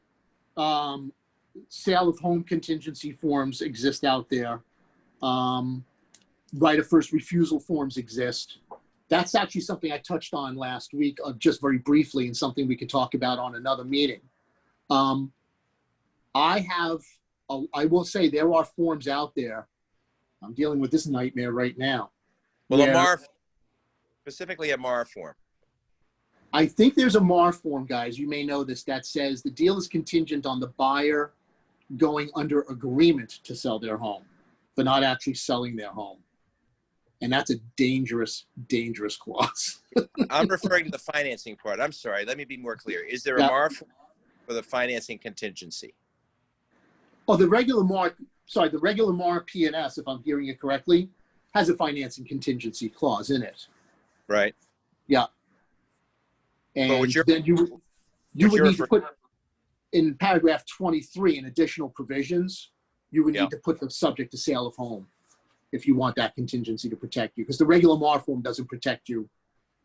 Sale of home contingency forms exist out there. Right of first refusal forms exist. That's actually something I touched on last week, just very briefly, and something we could talk about on another meeting. I will say there are forms out there. I'm dealing with this nightmare right now. Well, specifically a MAR form. I think there's a MAR form, guys. You may know this, that says the deal is contingent on the buyer going under agreement to sell their home, but not actually selling their home. And that's a dangerous, dangerous clause. I'm referring to the financing part. I'm sorry. Let me be more clear. Is there a MAR form for the financing contingency? Oh, the regular MAR P&S, if I'm hearing it correctly, has a financing contingency clause in it. Right. Yeah. And then you would need to put in paragraph 23 in additional provisions, you would need to put the subject to sale of home if you want that contingency to protect you, because the regular MAR form doesn't protect you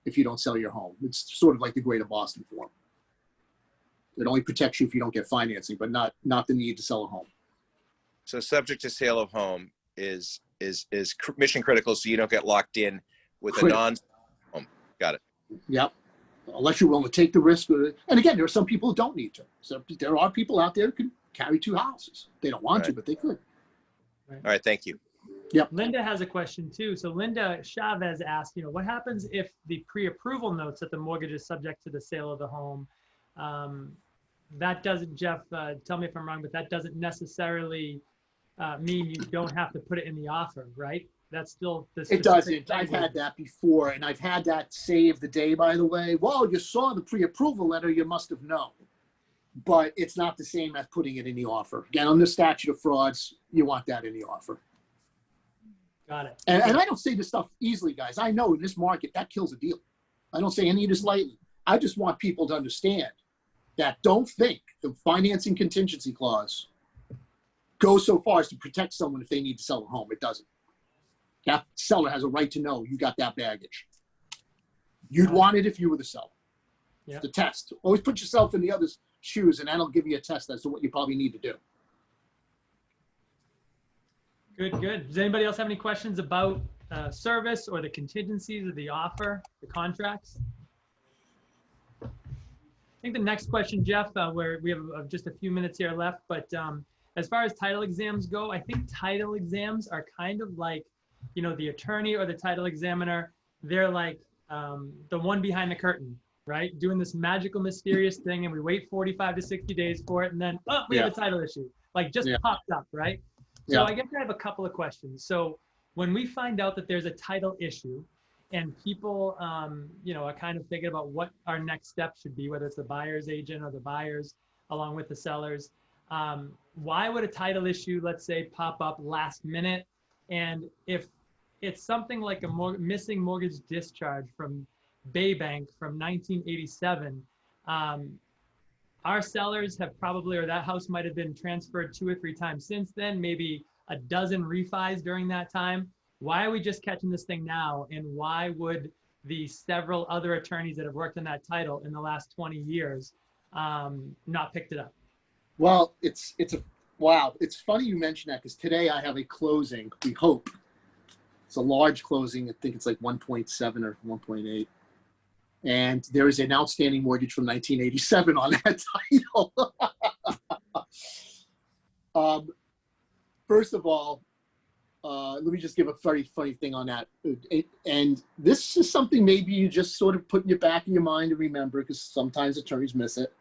if you don't sell your home. It's sort of like the Greater Boston form. It only protects you if you don't get financing, but not the need to sell a home. So subject to sale of home is mission critical, so you don't get locked in with a non-home. Got it. Yep. Unless you're willing to take the risk. And again, there are some people who don't need to. So there are people out there who can carry two houses. They don't want to, but they could. All right. Thank you. Yep. Linda has a question too. So Linda Chavez asked, what happens if the pre-approval notes that the mortgage is subject to the sale of the home? That doesn't, Jeff, tell me if I'm wrong, but that doesn't necessarily mean you don't have to put it in the offer, right? That's still the It doesn't. I've had that before, and I've had that save the day, by the way. Well, you saw the pre-approval letter, you must have known. But it's not the same as putting it in the offer. Again, on the statute of frauds, you want that in the offer. Got it. And I don't say this stuff easily, guys. I know in this market, that kills a deal. I don't say any of this lightly. I just want people to understand that don't think the financing contingency clause goes so far as to protect someone if they need to sell a home. It doesn't. That seller has a right to know you got that baggage. You'd want it if you were the seller. Yeah. The test. Always put yourself in the other's shoes, and that'll give you a test as to what you probably need to do. Good. Does anybody else have any questions about service or the contingencies of the offer, the contracts? I think the next question, Jeff, where we have just a few minutes here left, but as far as title exams go, I think title exams are kind of like, the attorney or the title examiner, they're like the one behind the curtain, right? Doing this magical, mysterious thing, and we wait 45 to 60 days for it, and then, we have a title issue, like just popped up, right? So I guess I have a couple of questions. So when we find out that there's a title issue and people, are kind of thinking about what our next step should be, whether it's the buyer's agent or the buyers along with the sellers, why would a title issue, let's say, pop up last minute? And if it's something like a missing mortgage discharge from Baybank from 1987, our sellers have probably, or that house might have been transferred 2 or 3 times since then, maybe a dozen refis during that time. Why are we just catching this thing now? And why would the several other attorneys that have worked on that title in the last 20 years not picked it up? Well, wow. It's funny you mention that, because today I have a closing, we hope. It's a large closing. I think it's like 1.7 or 1.8. And there is an outstanding mortgage from 1987 on that title. First of all, let me just give a very funny thing on that. And this is something maybe you just sort of put in your back of your mind to remember, because sometimes attorneys miss it.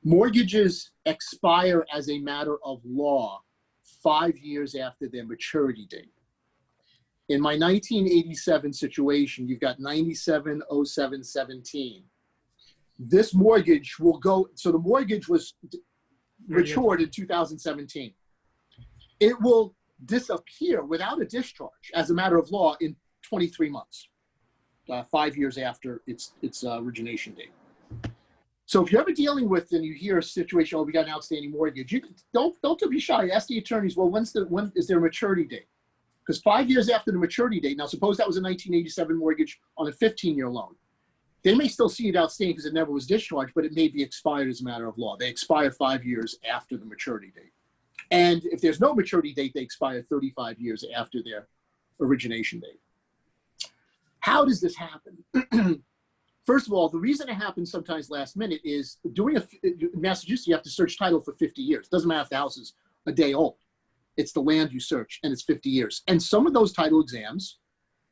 Mortgages expire as a matter of law 5 years after their maturity date. In my 1987 situation, you've got 97, 07, 17. This mortgage will go, so the mortgage was matured in 2017. It will disappear without a discharge as a matter of law in 23 months, 5 years after its origination date. So if you're ever dealing with and you hear a situation, oh, we got an outstanding mortgage, you don't be shy. Ask the attorneys, well, when is there a maturity date? Because 5 years after the maturity date, now suppose that was a 1987 mortgage on a 15-year loan. They may still see it outstanding because it never was discharged, but it may be expired as a matter of law. They expire 5 years after the maturity date. And if there's no maturity date, they expire 35 years after their origination date. How does this happen? First of all, the reason it happens sometimes last minute is in Massachusetts, you have to search title for 50 years. Doesn't matter if the house is a day old. It's the land you search, and it's 50 years. And some of those title exams,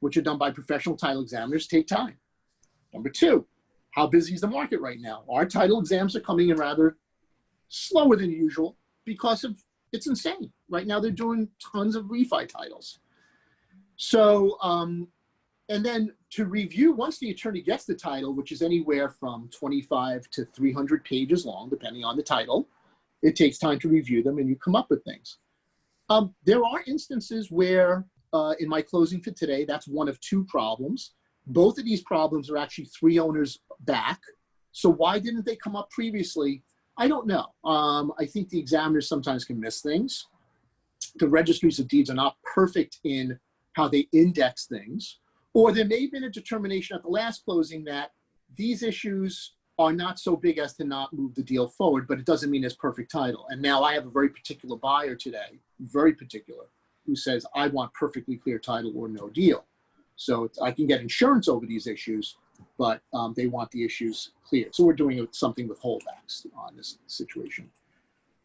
which are done by professional title examiners, take time. Number two, how busy is the market right now? Our title exams are coming in rather slower than usual because it's insane. Right now, they're doing tons of refi titles. So, and then to review, once the attorney gets the title, which is anywhere from 25 to 300 pages long, depending on the title, it takes time to review them and you come up with things. There are instances where, in my closing for today, that's one of two problems. Both of these problems are actually 3 owners back. So why didn't they come up previously? I don't know. I think the examiners sometimes can miss things. The registries of deeds are not perfect in how they index things. Or there may have been a determination at the last closing that these issues are not so big as to not move the deal forward, but it doesn't mean it's perfect title. And now I have a very particular buyer today, very particular, who says, I want perfectly clear title or no deal. So I can get insurance over these issues, but they want the issues clear. So we're doing something with holdbacks on this situation.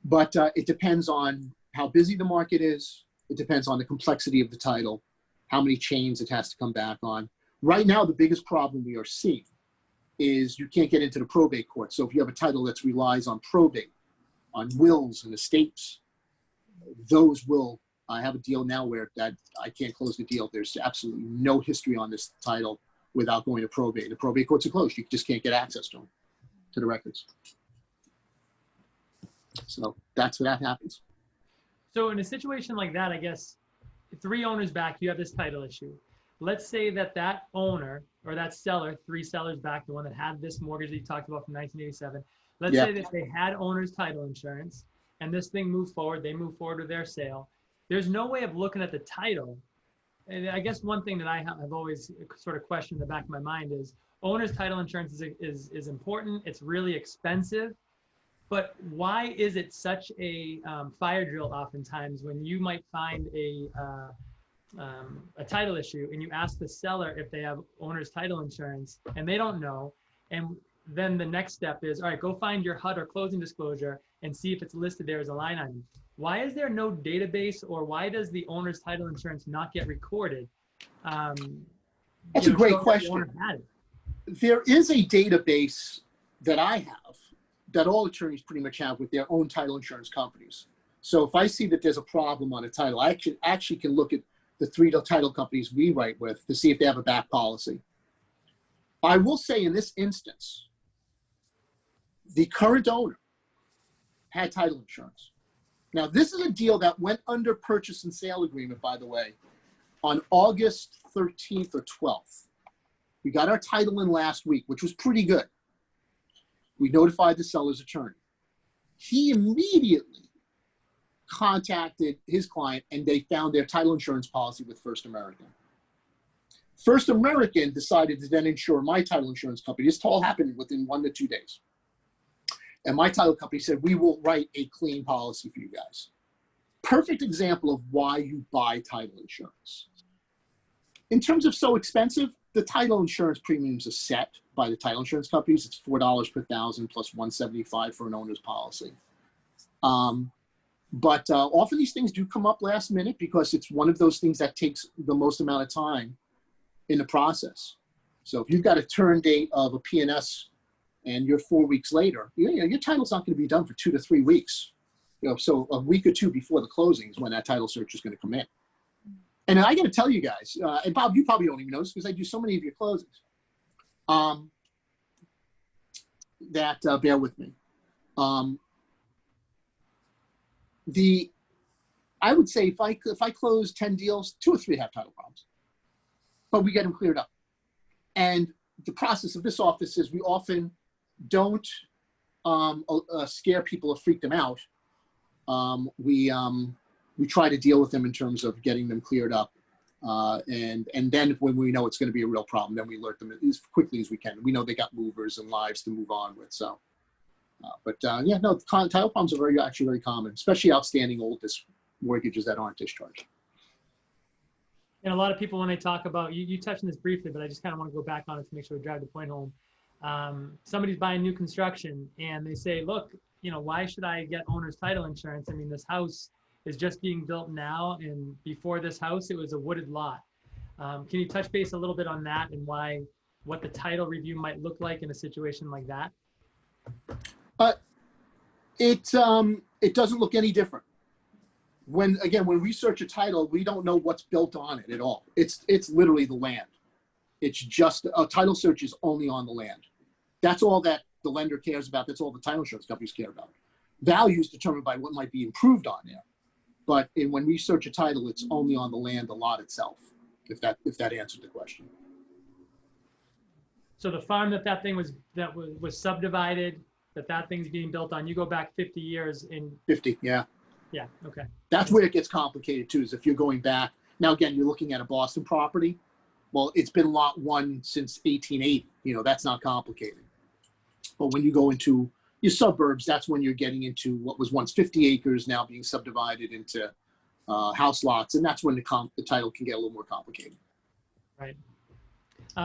But it depends on how busy the market is. It depends on the complexity of the title, how many chains it has to come back on. Right now, the biggest problem we are seeing is you can't get into the probate court. So if you have a title that relies on probate, on wills and estates, those will, I have a deal now where that I can't close the deal. There's absolutely no history on this title without going to probate. The probate courts are closed. You just can't get access to them, to the records. So that's what that happens. So in a situation like that, I guess 3 owners back, you have this title issue. Let's say that owner or that seller, 3 sellers back, the one that had this mortgage that you talked about from 1987, let's say that they had owner's title insurance and this thing moved forward, they move forward with their sale. There's no way of looking at the title. And I guess one thing that I have always sort of questioned in the back of my mind is owner's title insurance is important. It's really expensive. But why is it such a fire drill oftentimes when you might find a title issue and you ask the seller if they have owner's title insurance and they don't know, and then the next step is, all right, go find your HUD or closing disclosure and see if it's listed there as a line item. Why is there no database, or why does the owner's title insurance not get recorded? That's a great question. There is a database that I have that all attorneys pretty much have with their own title insurance companies. So if I see that there's a problem on a title, I actually can look at the 3 title companies we write with to see if they have a back policy. I will say in this instance, the current owner had title insurance. Now, this is a deal that went under purchase and sale agreement, by the way, on August 13th or 12th. We got our title in last week, which was pretty good. We notified the seller's attorney. He immediately contacted his client and they found their title insurance policy with First American. First American decided to then insure my title insurance company. This all happened within 1 to 2 days. And my title company said, we will write a clean policy for you guys. Perfect example of why you buy title insurance. In terms of so expensive, the title insurance premiums are set by the title insurance companies. It's $4 per thousand plus $175 for an owner's policy. But often these things do come up last minute because it's one of those things that takes the most amount of time in the process. So if you've got a turn date of a P&S and you're 4 weeks later, your title's not going to be done for 2 to 3 weeks. So a week or 2 before the closing is when that title search is going to come in. And I got to tell you guys, and Bob, you probably don't even know this because I do so many of your closings. Bear with me. I would say if I close 10 deals, 2 or 3 have title problems, but we get them cleared up. And the process of this office is we often don't scare people or freak them out, we try to deal with them in terms of getting them cleared up. And then when we know it's going to be a real problem, then we alert them as quickly as we can. We know they got movers and lives to move on with. So, yeah, no, title problems are actually very common, especially outstanding old mortgages that aren't discharged. And a lot of people, when they talk about, you touched on this briefly, but I just kind of want to go back on it to make sure we drive the point home. Somebody's buying new construction and they say, look, why should I get owner's title insurance? I mean, this house is just being built now, and before this house, it was a wooded lot. Can you touch base a little bit on that and what the title review might look like in a situation like that? It doesn't look any different. When we search a title, we don't know what's built on it at all. It's literally the land. It's just a title search is only on the land. That's all that the lender cares about. That's all the title insurance companies care about. Value is determined by what might be improved on there. But when we search a title, it's only on the land, the lot itself, if that answered the question. So the farm that thing was subdivided, that thing's being built on, you go back 50 years in 50, yeah. Yeah, okay. That's where it gets complicated too, is if you're going back. Now, again, you're looking at a Boston property. Well, it's been lot 1 since 1880. That's not complicated. But when you go into your suburbs, that's when you're getting into what was once 50 acres now being subdivided into house lots. And that's when the title can get a little more complicated. Right.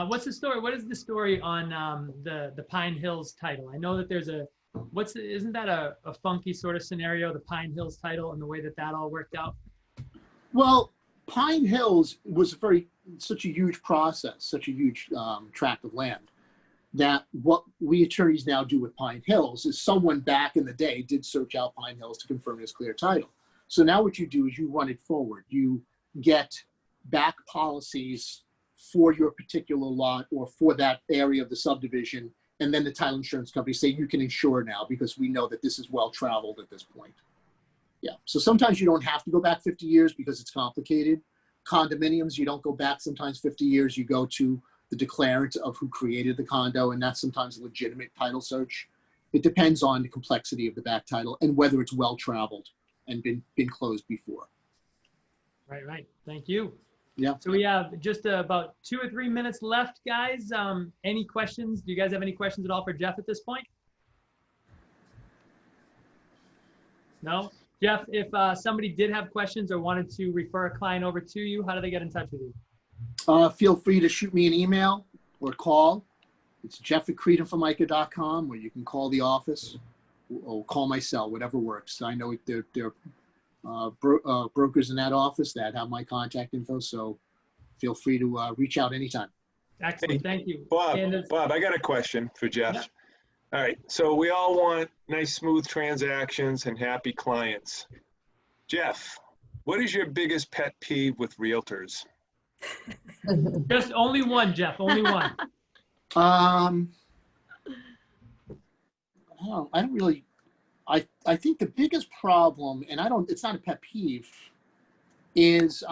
What's the story? What is the story on the Pine Hills title? I know that there's isn't that a funky sort of scenario, the Pine Hills title, and the way that all worked out? Well, Pine Hills was such a huge process, such a huge tract of land, that what we attorneys now do with Pine Hills is someone back in the day did search out Pine Hills to confirm his clear title. So now what you do is you run it forward. You get back policies for your particular lot or for that area of the subdivision, and then the title insurance company say you can insure now because we know that this is well traveled at this point. Yeah, so sometimes you don't have to go back 50 years because it's complicated. Condominiums, you don't go back sometimes 50 years. You go to the declarant of who created the condo, and that's sometimes a legitimate title search. It depends on the complexity of the back title and whether it's well traveled and been closed before. Right. Thank you. Yeah. So we have just about 2 or 3 minutes left, guys. Any questions? Do you guys have any questions at all for Jeff at this point? No? Jeff, if somebody did have questions or wanted to refer a client over to you, how do they get in touch with you? Feel free to shoot me an email or call. It's jeff@creedandformica.com, or you can call the office or call my cell, whatever works. I know there are brokers in that office that have my contact info, so feel free to reach out anytime. Excellent, thank you. Bob, I got a question for Jeff. Yeah. All right, so we all want nice, smooth transactions and happy clients. Jeff, what is your biggest pet peeve with realtors? Just only one, Jeff, only one. I don't really, I think the biggest problem, and it's not a pet peeve, is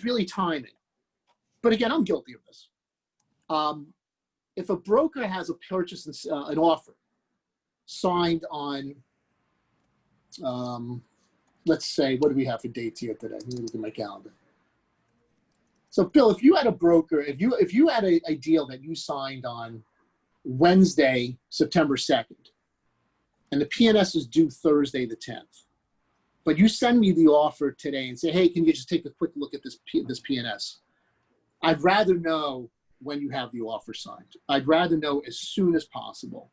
really timing. But again, I'm guilty of this. If a broker has a purchase, an offer signed on, let's say, what do we have for dates here today? Let me look at my calendar. So Bill, if you had a broker, if you had a deal that you signed on Wednesday, September 2nd, and the PNS is due Thursday the 10th, but you send me the offer today and say, hey, can you just take a quick look at this PNS? I'd rather know when you have the offer signed. I'd rather know as soon as possible.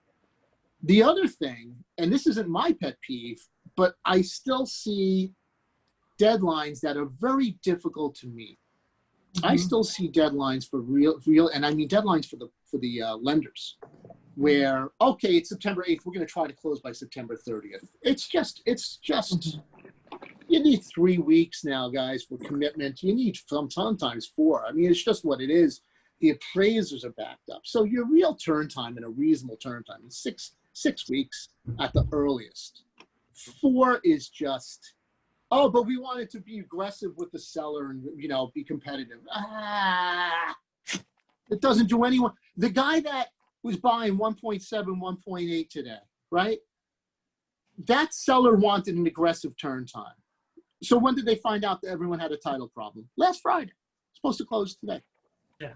The other thing, and this isn't my pet peeve, but I still see deadlines that are very difficult to meet. Mm-hmm. I still see deadlines for real, and I mean deadlines for the lenders, where okay, it's September 8th. We're going to try to close by September 30th. It's just. You need 3 weeks now, guys, for commitment. You need sometimes 4. I mean, it's just what it is. The appraisers are backed up, so your real turn time and a reasonable turn time is six weeks at the earliest. 4 is just. Oh, but we wanted to be aggressive with the seller and, be competitive. It doesn't do anyone. The guy that was buying 1.7, 1.8 today, right? That seller wanted an aggressive turn time. So when did they find out that everyone had a title problem? Last Friday. It's supposed to close today. Yeah.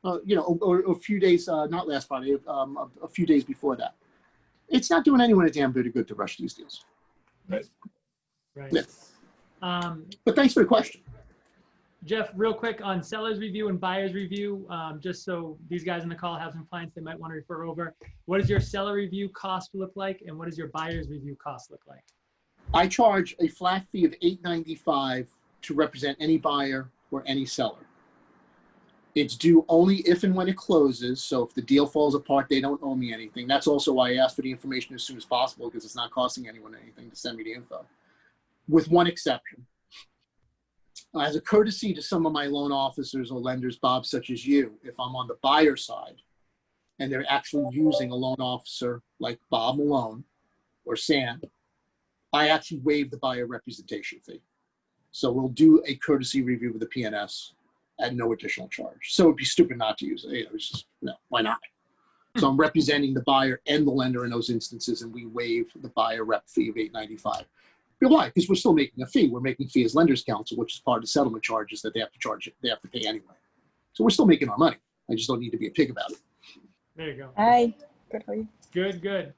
Or a few days, not last Friday, a few days before that. It's not doing anyone a damn bit of good to rush these deals. Right. Right. Yeah. But thanks for the question. Jeff, real quick on seller's review and buyer's review, just so these guys on the call have some clients they might want to refer over. What does your seller review cost look like, and what does your buyer's review cost look like? I charge a flat fee of $8.95 to represent any buyer or any seller. It's due only if and when it closes. So if the deal falls apart, they don't owe me anything. That's also why I ask for the information as soon as possible, because it's not costing anyone anything to send me the info, with one exception. As a courtesy to some of my loan officers or lenders, Bob, such as you, if I'm on the buyer side and they're actually using a loan officer like Bob Malone or Sam, I actually waive the buyer representation fee. So we'll do a courtesy review with the PNS at no additional charge. So it'd be stupid not to use it. It's just, no, why not? So I'm representing the buyer and the lender in those instances, and we waive the buyer rep fee of $8.95. Why? Because we're still making a fee. We're making fee as lenders counsel, which is part of the settlement charges that they have to charge. They have to pay anyway. So we're still making our money. I just don't need to be a pig about it. There you go. Hi. Good. How are you? Good, good.